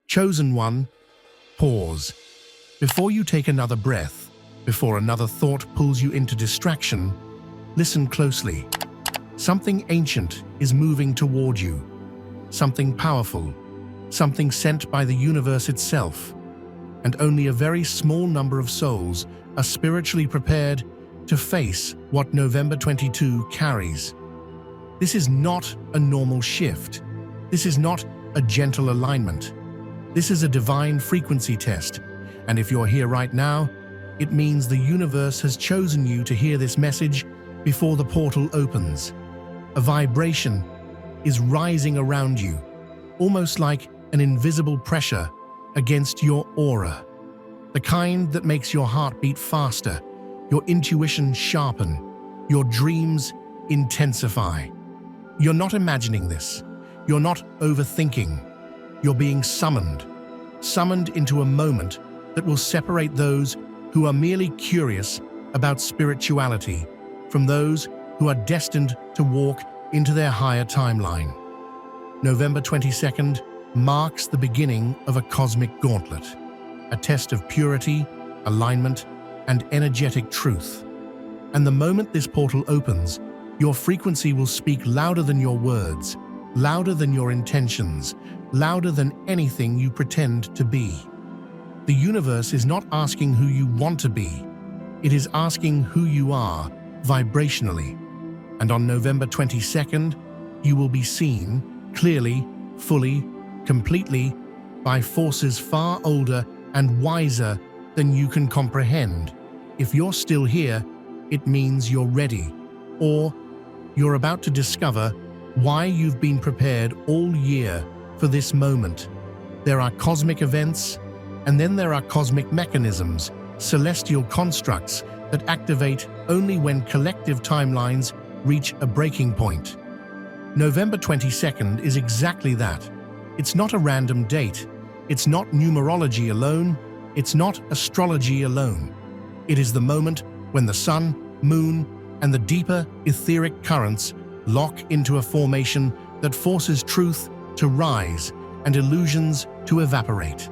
Chosen one, pause. Before you take another breath, before another thought pulls you into distraction, listen closely. Something ancient is moving toward you. Something powerful, something sent by the universe itself. And only a very small number of souls are spiritually prepared to face what November 22 carries. This is not a normal shift. This is not a gentle alignment. This is a divine frequency test, and if you're here right now, it means the universe has chosen you to hear this message before the portal opens. A vibration is rising around you, almost like an invisible pressure against your aura. The kind that makes your heart beat faster, your intuition sharpen, your dreams intensify. You're not imagining this. You're not overthinking. You're being summoned into a moment that will separate those who are merely curious about spirituality from those who are destined to walk into their higher timeline. November 22nd marks the beginning of a cosmic gauntlet, a test of purity, alignment, and energetic truth. And the moment this portal opens, your frequency will speak louder than your words, louder than your intentions, louder than anything you pretend to be. The universe is not asking who you want to be. It is asking who you are vibrationally. And on November 22nd, you will be seen clearly, fully, completely by forces far older and wiser than you can comprehend. If you're still here, it means you're ready, or you're about to discover why you've been prepared all year for this moment. There are cosmic events, and then there are cosmic mechanisms, celestial constructs that activate only when collective timelines reach a breaking point. November 22nd is exactly that. It's not a random date. It's not numerology alone. It's not astrology alone. It is the moment when the sun, moon, and the deeper etheric currents lock into a formation that forces truth to rise and illusions to evaporate.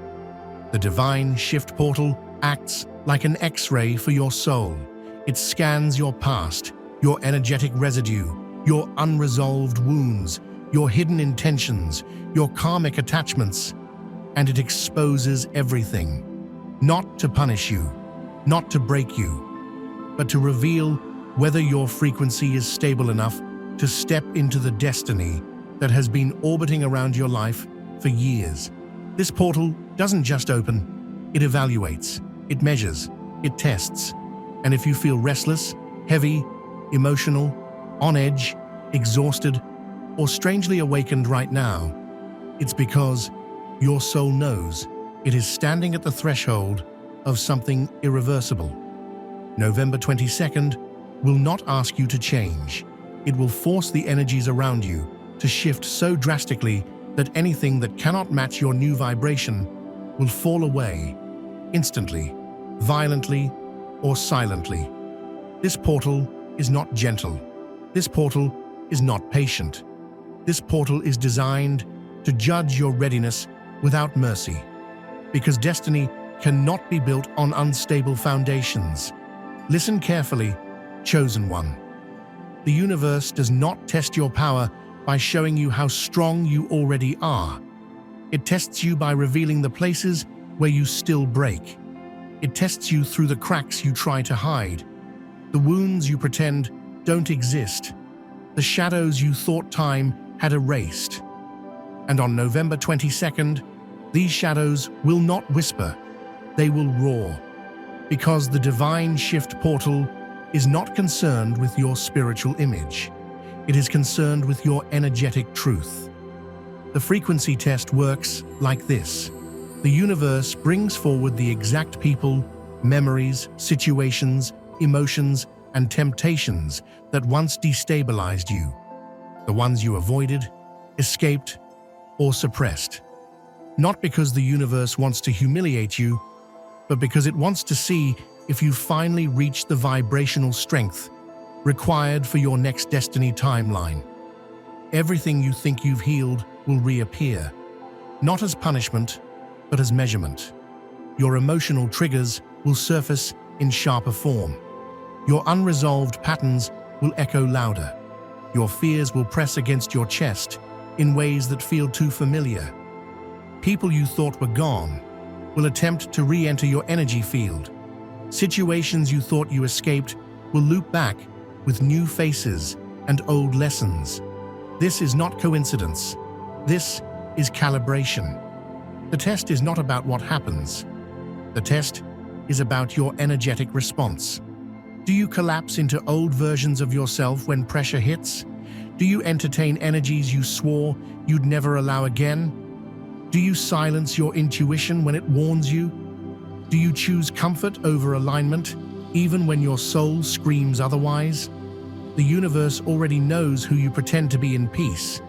The divine shift portal acts like an X-ray for your soul. It scans your past, your energetic residue, your unresolved wounds, your hidden intentions, your karmic attachments, and it exposes everything. Not to punish you, not to break you, but to reveal whether your frequency is stable enough to step into the destiny that has been orbiting around your life for years. This portal doesn't just open, it evaluates, it measures, it tests. And if you feel restless, heavy, emotional, on edge, exhausted, or strangely awakened right now, it's because your soul knows it is standing at the threshold of something irreversible. November 22nd will not ask you to change. It will force the energies around you to shift so drastically that anything that cannot match your new vibration will fall away, instantly, violently, or silently. This portal is not gentle. This portal is not patient. This portal is designed to judge your readiness without mercy, because destiny cannot be built on unstable foundations. Listen carefully, chosen one. The universe does not test your power by showing you how strong you already are. It tests you by revealing the places where you still break. It tests you through the cracks you try to hide, the wounds you pretend don't exist, the shadows you thought time had erased. And on November 22nd, these shadows will not whisper, they will roar, because the divine shift portal is not concerned with your spiritual image. It is concerned with your energetic truth. The frequency test works like this. The universe brings forward the exact people, memories, situations, emotions, and temptations that once destabilized you, the ones you avoided, escaped, or suppressed. Not because the universe wants to humiliate you, but because it wants to see if you finally reach the vibrational strength required for your next destiny timeline. Everything you think you've healed will reappear, not as punishment, but as measurement. Your emotional triggers will surface in sharper form. Your unresolved patterns will echo louder. Your fears will press against your chest in ways that feel too familiar. People you thought were gone will attempt to re-enter your energy field. Situations you thought you escaped will loop back with new faces and old lessons. This is not coincidence. This is calibration. The test is not about what happens. The test is about your energetic response. Do you collapse into old versions of yourself when pressure hits? Do you entertain energies you swore you'd never allow again? Do you silence your intuition when it warns you? Do you choose comfort over alignment, even when your soul screams otherwise? The universe already knows who you pretend to be in peace.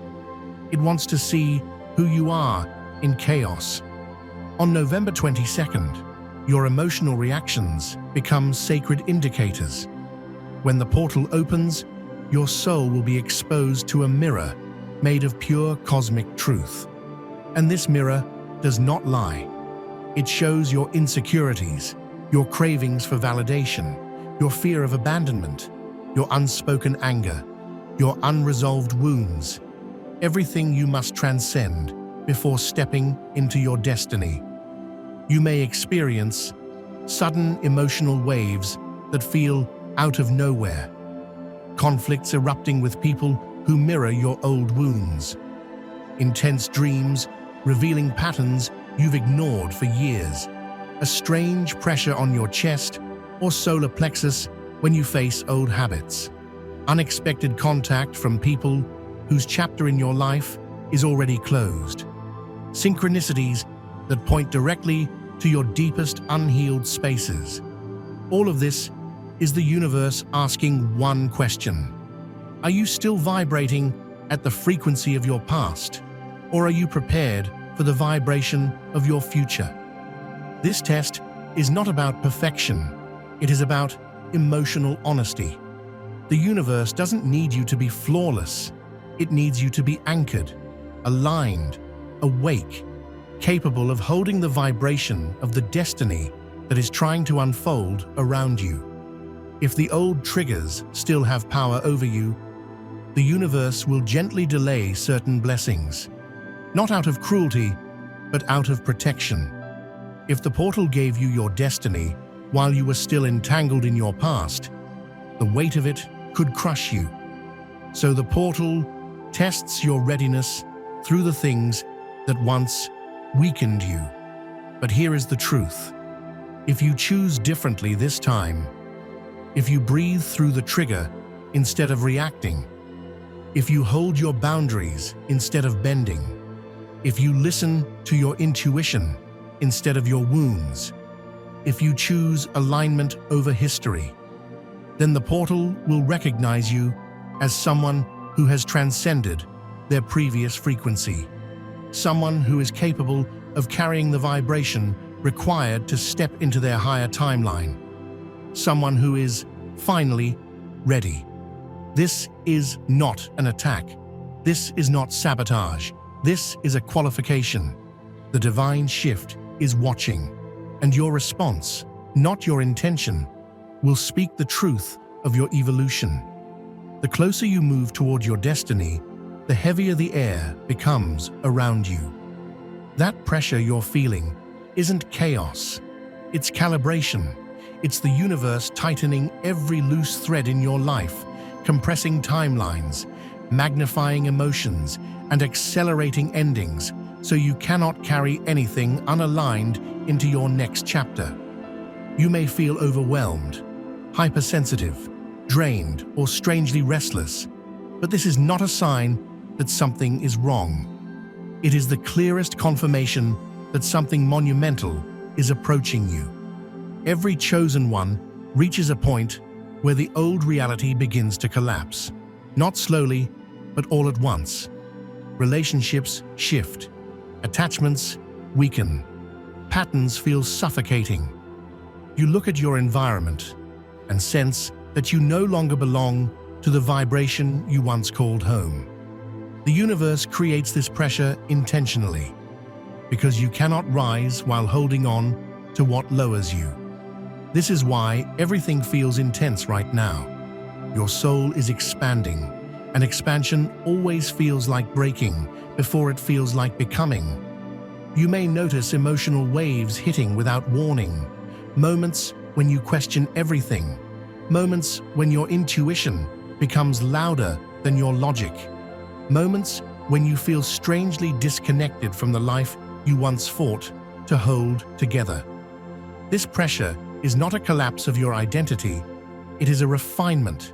It wants to see who you are in chaos. On November 22nd, your emotional reactions become sacred indicators. When the portal opens, your soul will be exposed to a mirror made of pure cosmic truth. And this mirror does not lie. It shows your insecurities, your cravings for validation, your fear of abandonment, your unspoken anger, your unresolved wounds, everything you must transcend before stepping into your destiny. You may experience sudden emotional waves that feel out of nowhere, conflicts erupting with people who mirror your old wounds, intense dreams revealing patterns you've ignored for years, a strange pressure on your chest or solar plexus when you face old habits, unexpected contact from people whose chapter in your life is already closed, synchronicities that point directly to your deepest unhealed spaces. All of this is the universe asking one question. Are you still vibrating at the frequency of your past, or are you prepared for the vibration of your future? This test is not about perfection. It is about emotional honesty. The universe doesn't need you to be flawless. It needs you to be anchored, aligned, awake, capable of holding the vibration of the destiny that is trying to unfold around you. If the old triggers still have power over you, the universe will gently delay certain blessings, not out of cruelty, but out of protection. If the portal gave you your destiny while you were still entangled in your past, the weight of it could crush you. So the portal tests your readiness through the things that once weakened you. But here is the truth. If you choose differently this time, if you breathe through the trigger instead of reacting, if you hold your boundaries instead of bending, if you listen to your intuition instead of your wounds, if you choose alignment over history, then the portal will recognize you as someone who has transcended their previous frequency, someone who is capable of carrying the vibration required to step into their higher timeline, someone who is finally ready. This is not an attack. This is not sabotage. This is a qualification. The divine shift is watching, and your response, not your intention, will speak the truth of your evolution. The closer you move toward your destiny, the heavier the air becomes around you. That pressure you're feeling isn't chaos. It's calibration. It's the universe tightening every loose thread in your life, compressing timelines, magnifying emotions, and accelerating endings so you cannot carry anything unaligned into your next chapter. You may feel overwhelmed, hypersensitive, drained, or strangely restless, but this is not a sign that something is wrong. It is the clearest confirmation that something monumental is approaching you. Every chosen one reaches a point where the old reality begins to collapse, not slowly, but all at once. Relationships shift, attachments weaken, patterns feel suffocating. You look at your environment and sense that you no longer belong to the vibration you once called home. The universe creates this pressure intentionally. because you cannot rise while holding on to what lowers you. This is why everything feels intense right now. Your soul is expanding, and expansion always feels like breaking before it feels like becoming. You may notice emotional waves hitting without warning, moments when you question everything, moments when your intuition becomes louder than your logic, moments when you feel strangely disconnected from the life you once fought to hold together. This pressure is not a collapse of your identity, it is a refinement.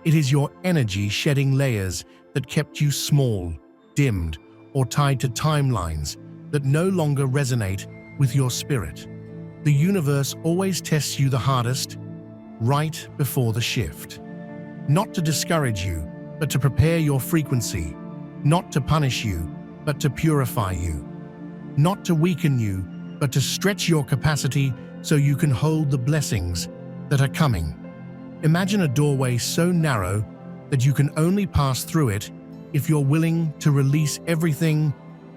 It is your energy shedding layers that kept you small, dimmed, or tied to timelines that no longer resonate with your spirit. The universe always tests you the hardest, right before the shift. Not to discourage you, but to prepare your frequency. Not to punish you, but to purify you. Not to weaken you, but to stretch your capacity so you can hold the blessings that are coming. Imagine a doorway so narrow that you can only pass through it if you're willing to release everything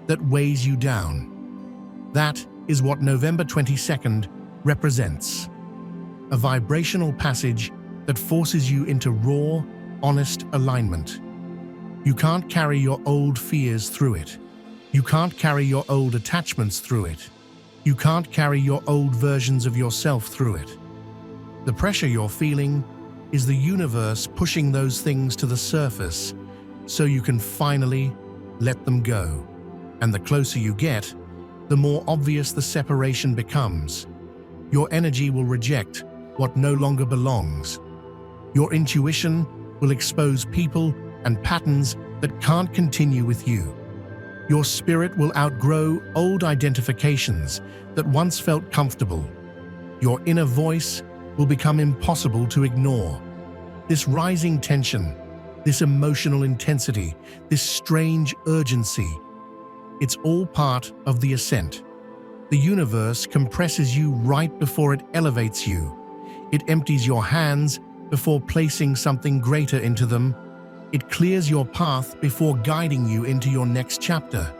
that weighs you down. That is what November 22nd represents. A vibrational passage that forces you into raw, honest alignment. You can't carry your old fears through it. You can't carry your old attachments through it. You can't carry your old versions of yourself through it. The pressure you're feeling is the universe pushing those things to the surface so you can finally let them go. And the closer you get, the more obvious the separation becomes. Your energy will reject what no longer belongs. Your intuition will expose people and patterns that can't continue with you. Your spirit will outgrow old identifications that once felt comfortable. Your inner voice will become impossible to ignore. This rising tension, this emotional intensity, this strange urgency, it's all part of the ascent. The universe compresses you right before it elevates you. It empties your hands before placing something greater into them. It clears your path before guiding you into your next chapter.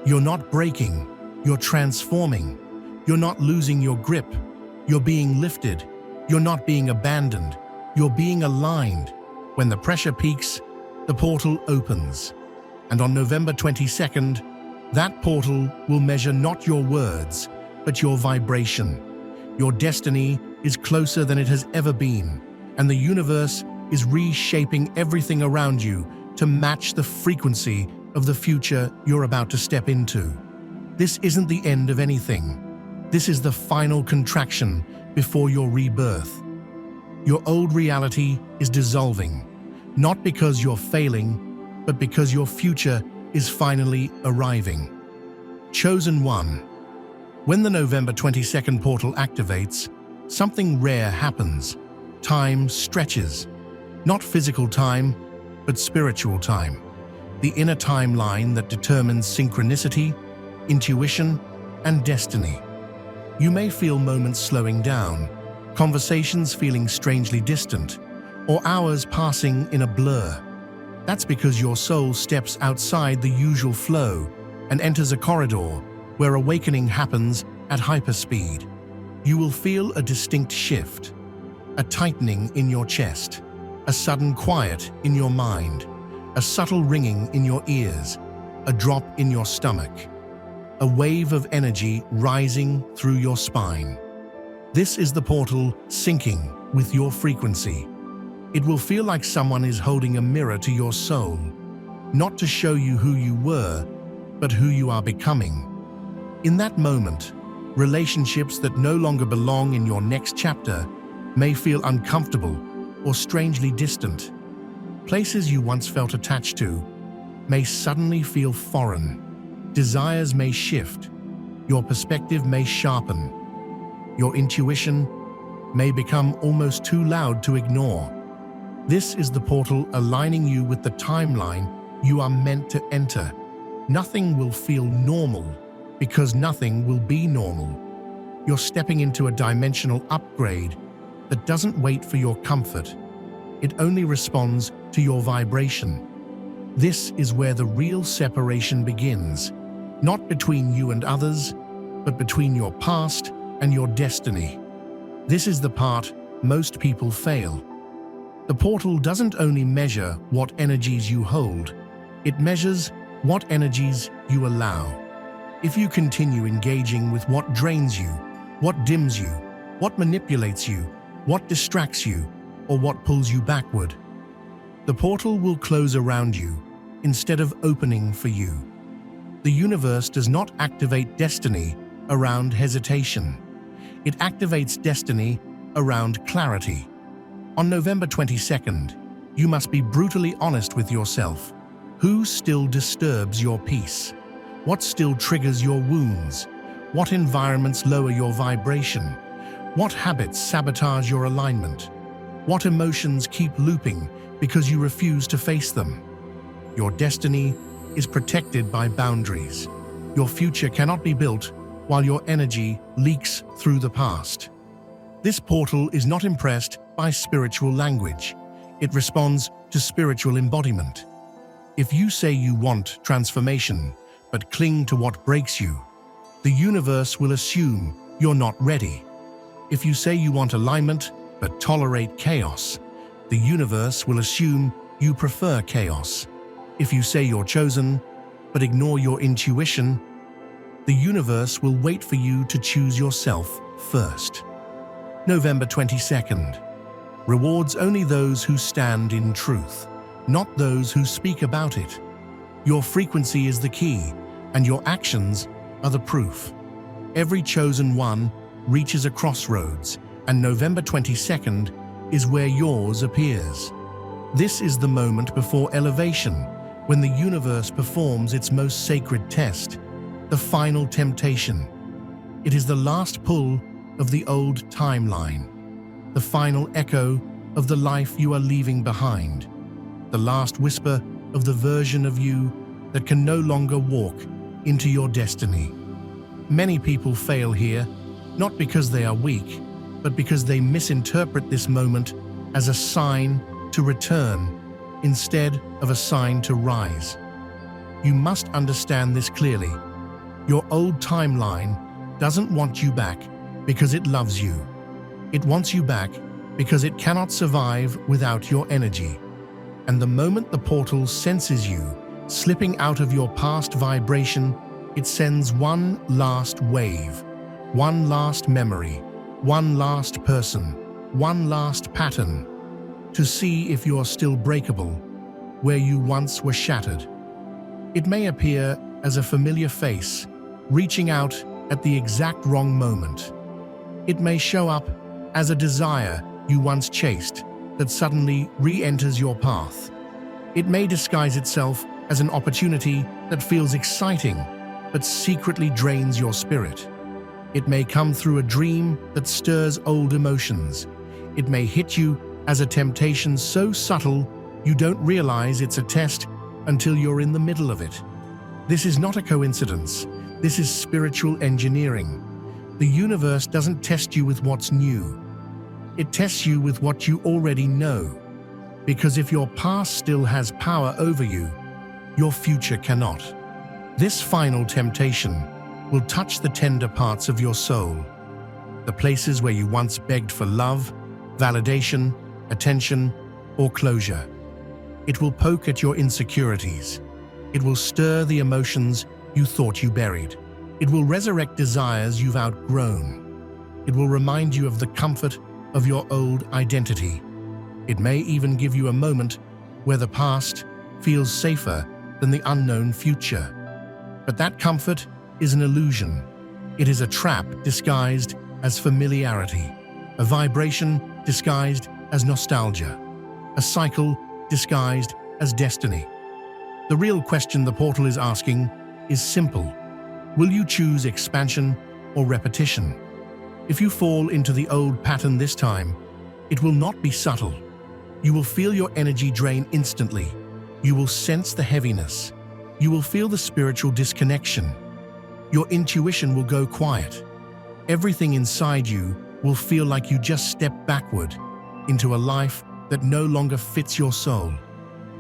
You're not breaking, you're transforming. You're not losing your grip, you're being lifted. You're not being abandoned, you're being aligned. When the pressure peaks, the portal opens. And on November 22nd, that portal will measure not your words, but your vibration. Your destiny is closer than it has ever been, and the universe is reshaping everything around you to match the frequency of the future you're about to step into. This isn't the end of anything. This is the final contraction before your rebirth. Your old reality is dissolving, not because you're failing, but because your future is finally arriving. Chosen one. When the November 22nd portal activates, something rare happens. Time stretches. Not physical time, but spiritual time. The inner timeline that determines synchronicity, intuition, and destiny. You may feel moments slowing down, conversations feeling strangely distant, or hours passing in a blur. That's because your soul steps outside the usual flow and enters a corridor where awakening happens at hyperspeed. You will feel a distinct shift, a tightening in your chest, a sudden quiet in your mind, a subtle ringing in your ears, a drop in your stomach, a wave of energy rising through your spine. This is the portal syncing with your frequency. It will feel like someone is holding a mirror to your soul, not to show you who you were, but who you are becoming. In that moment, relationships that no longer belong in your next chapter may feel uncomfortable or strangely distant. Places you once felt attached to may suddenly feel foreign. Desires may shift. Your perspective may sharpen. Your intuition may become almost too loud to ignore. This is the portal aligning you with the timeline you are meant to enter. Nothing will feel normal because nothing will be normal. You're stepping into a dimensional upgrade that doesn't wait for your comfort. It only responds to your vibration. This is where the real separation begins. not between you and others, but between your past and your destiny. This is the part most people fail. The portal doesn't only measure what energies you hold, it measures what energies you allow. If you continue engaging with what drains you, what dims you, what manipulates you, what distracts you, or what pulls you backward, the portal will close around you instead of opening for you. The universe does not activate destiny around hesitation. It activates destiny around clarity. On November 22nd, you must be brutally honest with yourself. Who still disturbs your peace? What still triggers your wounds? What environments lower your vibration? What habits sabotage your alignment? What emotions keep looping because you refuse to face them? Your destiny is protected by boundaries. Your future cannot be built while your energy leaks through the past. This portal is not impressed by spiritual language. It responds to spiritual embodiment. If you say you want transformation, but cling to what breaks you, the universe will assume you're not ready. If you say you want alignment, but tolerate chaos, the universe will assume you prefer chaos. If you say you're chosen, but ignore your intuition, the universe will wait for you to choose yourself first. November 22nd. Rewards only those who stand in truth, not those who speak about it. Your frequency is the key, and your actions are the proof. Every chosen one reaches a crossroads, and November 22nd is where yours appears. This is the moment before elevation, when the universe performs its most sacred test, the final temptation. It is the last pull of the old timeline, the final echo of the life you are leaving behind, the last whisper of the version of you that can no longer walk into your destiny. Many people fail here, not because they are weak, but because they misinterpret this moment as a sign to return instead of a sign to rise. You must understand this clearly. Your old timeline doesn't want you back because it loves you. It wants you back because it cannot survive without your energy. And the moment the portal senses you slipping out of your past vibration, it sends one last wave, one last memory, one last person, one last pattern, to see if you're still breakable where you once were shattered. It may appear as a familiar face, reaching out at the exact wrong moment. It may show up as a desire you once chased that suddenly re-enters your path. It may disguise itself as an opportunity that feels exciting but secretly drains your spirit. It may come through a dream that stirs old emotions. It may hit you as a temptation so subtle you don't realize it's a test until you're in the middle of it. This is not a coincidence. This is spiritual engineering. The universe doesn't test you with what's new. It tests you with what you already know. Because if your past still has power over you, your future cannot. This final temptation will touch the tender parts of your soul, the places where you once begged for love, validation, attention, or closure. It will poke at your insecurities. It will stir the emotions you thought you buried. It will resurrect desires you've outgrown. It will remind you of the comfort of your old identity. It may even give you a moment where the past feels safer than the unknown future. But that comfort is an illusion. It is a trap disguised as familiarity, a vibration disguised as nostalgia, a cycle disguised as destiny. The real question the portal is asking is simple. Will you choose expansion or repetition? If you fall into the old pattern this time, it will not be subtle. You will feel your energy drain instantly. You will sense the heaviness. You will feel the spiritual disconnection. Your intuition will go quiet. Everything inside you will feel like you just stepped backward into a life that no longer fits your soul.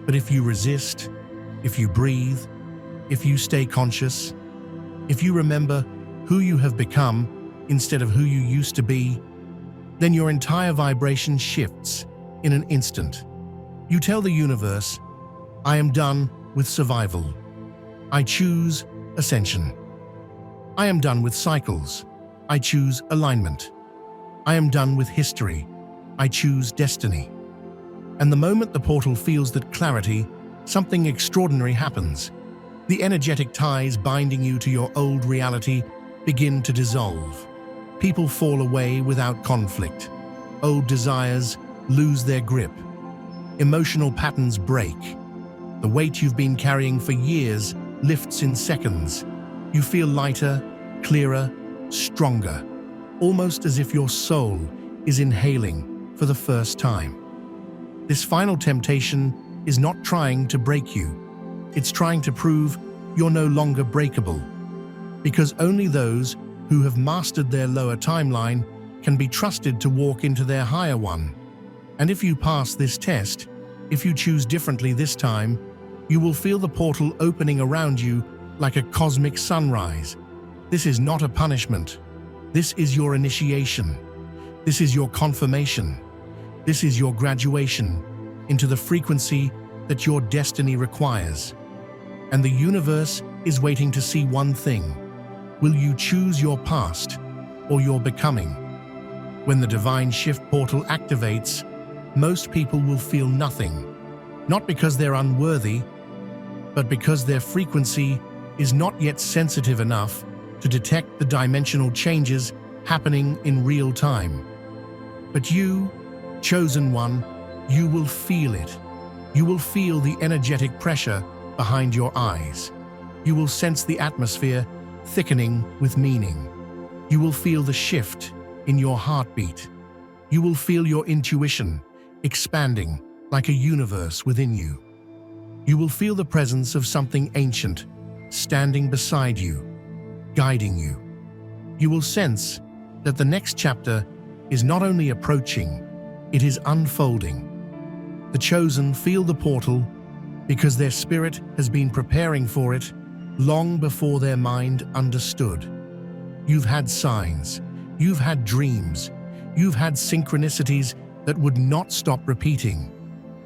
But if you resist, if you breathe, if you stay conscious, if you remember who you have become instead of who you used to be, then your entire vibration shifts in an instant. You tell the universe, I am done with survival. I choose ascension. I am done with cycles. I choose alignment. I am done with history. I choose destiny. And the moment the portal feels that clarity, something extraordinary happens. The energetic ties binding you to your old reality begin to dissolve. People fall away without conflict. Old desires lose their grip. Emotional patterns break. The weight you've been carrying for years lifts in seconds. You feel lighter, clearer, stronger, almost as if your soul is inhaling for the first time. This final temptation is not trying to break you. It's trying to prove you're no longer breakable. Because only those who have mastered their lower timeline can be trusted to walk into their higher one. And if you pass this test, if you choose differently this time, you will feel the portal opening around you like a cosmic sunrise. This is not a punishment. This is your initiation. This is your confirmation. This is your graduation into the frequency that your destiny requires. And the universe is waiting to see one thing. Will you choose your past or your becoming? When the divine shift portal activates, most people will feel nothing, not because they're unworthy, but because their frequency is not yet sensitive enough to detect the dimensional changes happening in real time. But you, chosen one, you will feel it. You will feel the energetic pressure behind your eyes. You will sense the atmosphere thickening with meaning. You will feel the shift in your heartbeat. You will feel your intuition expanding like a universe within you. You will feel the presence of something ancient standing beside you, guiding you. You will sense that the next chapter is not only approaching, it is unfolding. The chosen feel the portal because their spirit has been preparing for it long before their mind understood. You've had signs, you've had dreams, you've had synchronicities that would not stop repeating.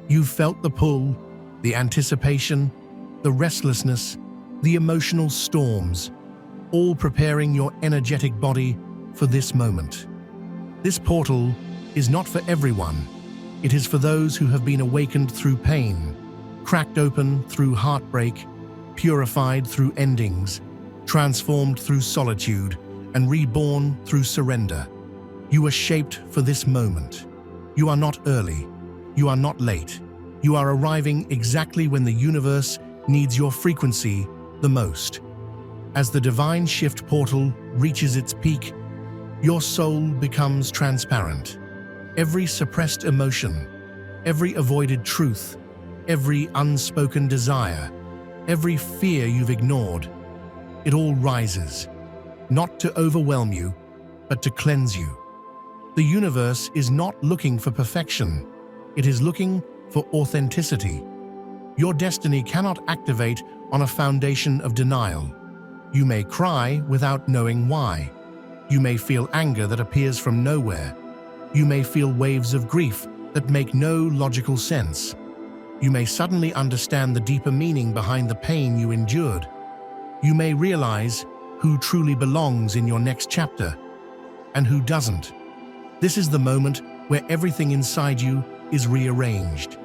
You've felt the pull, the anticipation, the restlessness, the emotional storms, all preparing your energetic body for this moment. This portal is not for everyone. It is for those who have been awakened through pain, cracked open through heartbreak, purified through endings, transformed through solitude, and reborn through surrender. You are shaped for this moment. You are not early. You are not late. You are arriving exactly when the universe needs your frequency the most. As the divine shift portal reaches its peak, your soul becomes transparent. Every suppressed emotion, every avoided truth, every unspoken desire, every fear you've ignored, it all rises, not to overwhelm you, but to cleanse you. The universe is not looking for perfection. It is looking for authenticity. Your destiny cannot activate on a foundation of denial. You may cry without knowing why. You may feel anger that appears from nowhere. You may feel waves of grief that make no logical sense. You may suddenly understand the deeper meaning behind the pain you endured. You may realize who truly belongs in your next chapter and who doesn't. This is the moment where everything inside you is rearranged.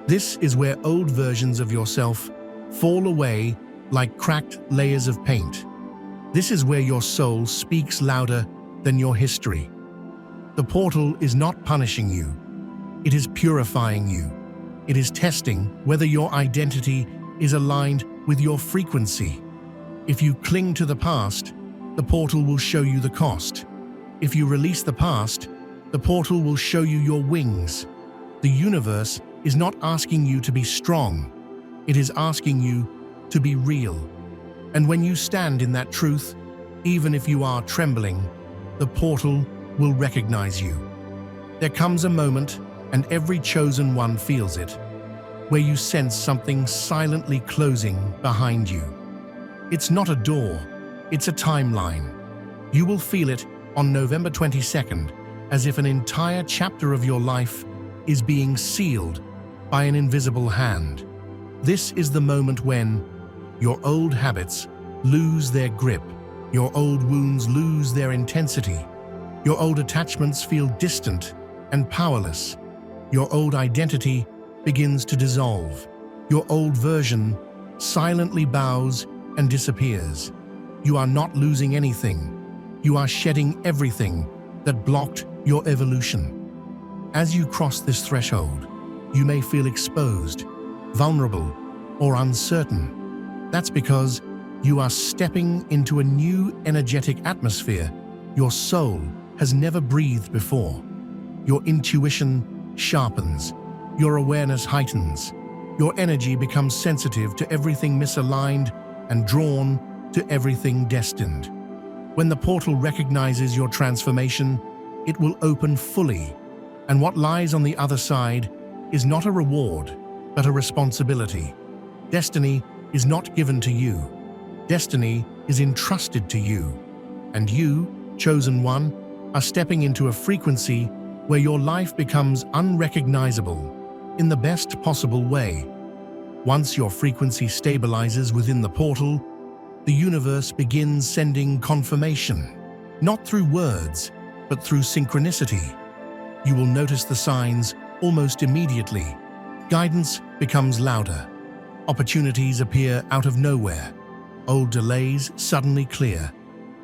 This is where old versions of yourself fall away like cracked layers of paint. This is where your soul speaks louder than your history. The portal is not punishing you. It is purifying you. It is testing whether your identity is aligned with your frequency. If you cling to the past, the portal will show you the cost. If you release the past, the portal will show you your wings. The universe is not asking you to be strong. It is asking you to be real. And when you stand in that truth, even if you are trembling, the portal will recognize you. There comes a moment, and every chosen one feels it, where you sense something silently closing behind you. It's not a door, It's a timeline. You will feel it on November 22nd, as if an entire chapter of your life is being sealed by an invisible hand. This is the moment when your old habits lose their grip, your old wounds lose their intensity, your old attachments feel distant and powerless, your old identity begins to dissolve, your old version silently bows and disappears. You are not losing anything. You are shedding everything that blocked your evolution. As you cross this threshold, you may feel exposed, vulnerable, or uncertain. That's because you are stepping into a new energetic atmosphere your soul has never breathed before. Your intuition sharpens, your awareness heightens, your energy becomes sensitive to everything misaligned and drawn to everything destined. When the portal recognizes your transformation, it will open fully, and what lies on the other side is not a reward, but a responsibility. Destiny is not given to you. Destiny is entrusted to you, and you, chosen one, are stepping into a frequency where your life becomes unrecognizable in the best possible way. Once your frequency stabilizes within the portal, the universe begins sending confirmation, not through words, but through synchronicity. You will notice the signs almost immediately. Guidance becomes louder. Opportunities appear out of nowhere. Old delays suddenly clear.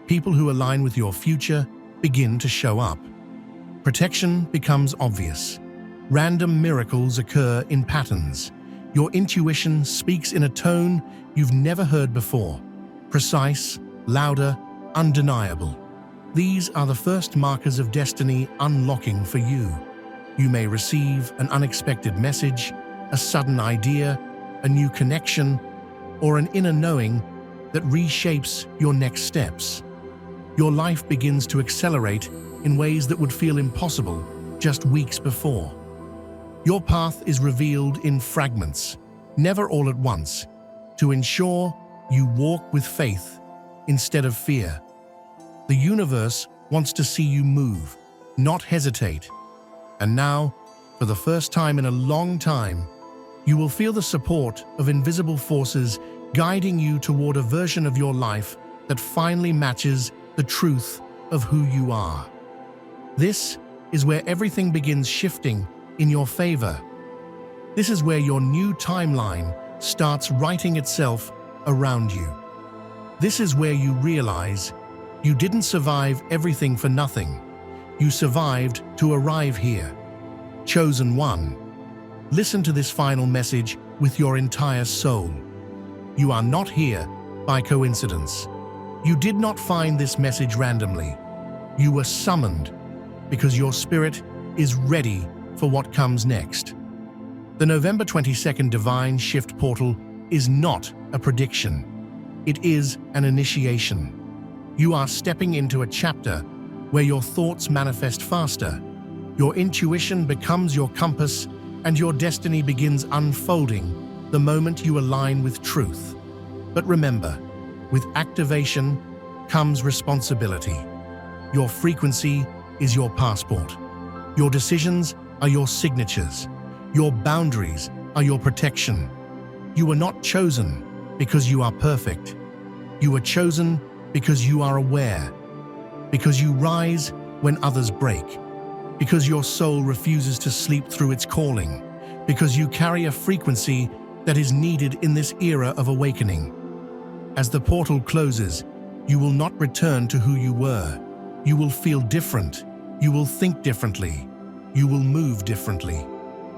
People who align with your future begin to show up. Protection becomes obvious. Random miracles occur in patterns. Your intuition speaks in a tone you've never heard before. Precise, louder, undeniable. These are the first markers of destiny unlocking for you. You may receive an unexpected message, a sudden idea, a new connection, or an inner knowing that reshapes your next steps. Your life begins to accelerate in ways that would feel impossible just weeks before. Your path is revealed in fragments, never all at once, to ensure you walk with faith instead of fear. The universe wants to see you move, not hesitate. And now, for the first time in a long time, you will feel the support of invisible forces guiding you toward a version of your life that finally matches the truth of who you are. This is where everything begins shifting in your favor. This is where your new timeline starts writing itself around you. This is where you realize you didn't survive everything for nothing. You survived to arrive here. Chosen one. Listen to this final message with your entire soul. You are not here by coincidence. You did not find this message randomly. You were summoned because your spirit is ready for what comes next. The November 22nd Divine Shift Portal is not a prediction. It is an initiation. You are stepping into a chapter where your thoughts manifest faster, your intuition becomes your compass, and your destiny begins unfolding the moment you align with truth. But remember, with activation comes responsibility. Your frequency is your passport. Your decisions are your signatures. Your boundaries are your protection. You were not chosen because you are perfect. You were chosen because you are aware, because you rise when others break, because your soul refuses to sleep through its calling, because you carry a frequency that is needed in this era of awakening. As the portal closes, you will not return to who you were. You will feel different. You will think differently. You will move differently,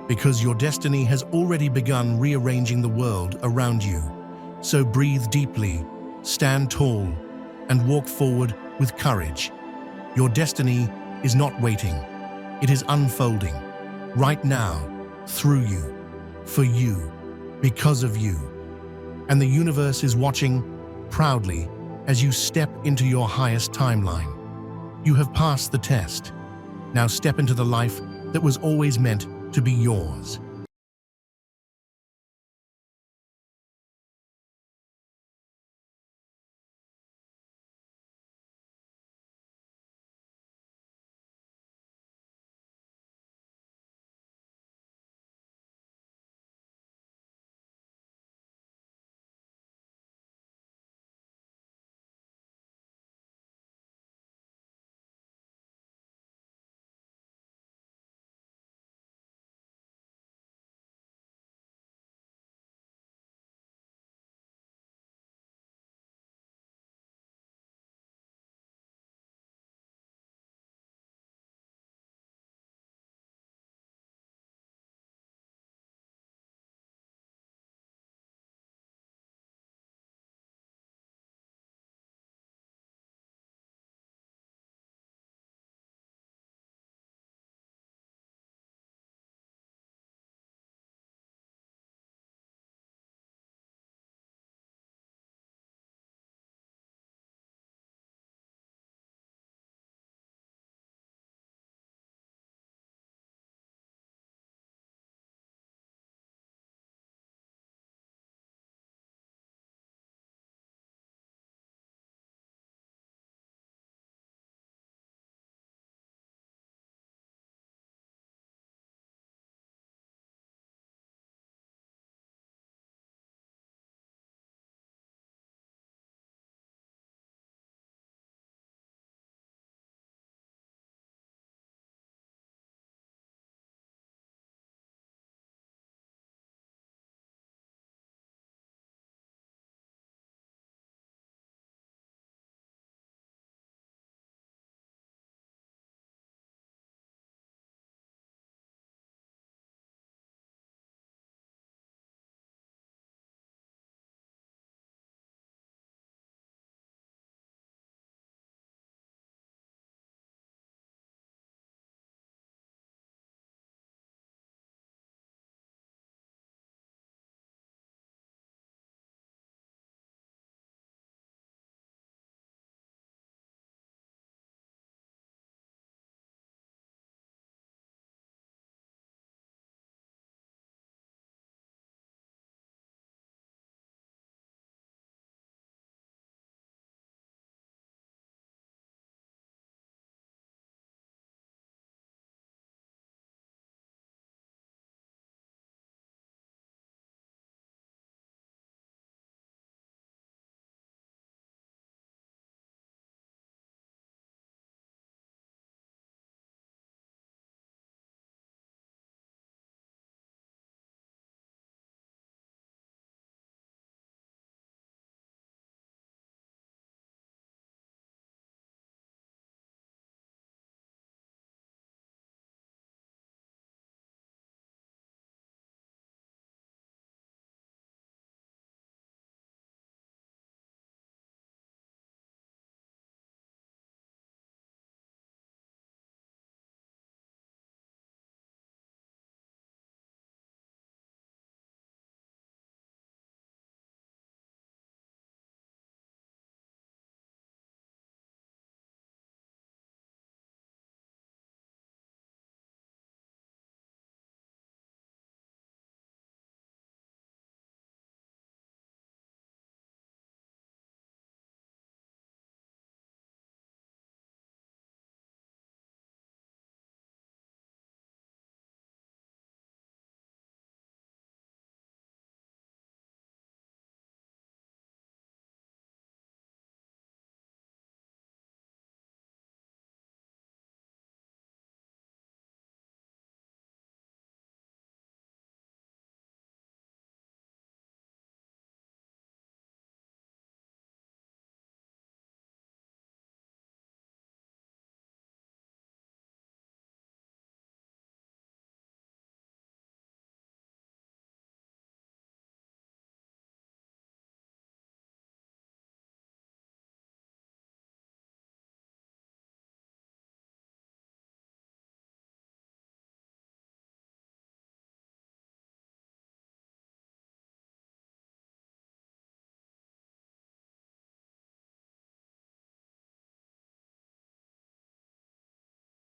because your destiny has already begun rearranging the world around you. So breathe deeply, stand tall, and walk forward with courage. Your destiny is not waiting. It is unfolding, right now, through you, for you, because of you. And the universe is watching proudly as you step into your highest timeline. You have passed the test. Now step into the life that was always meant to be yours.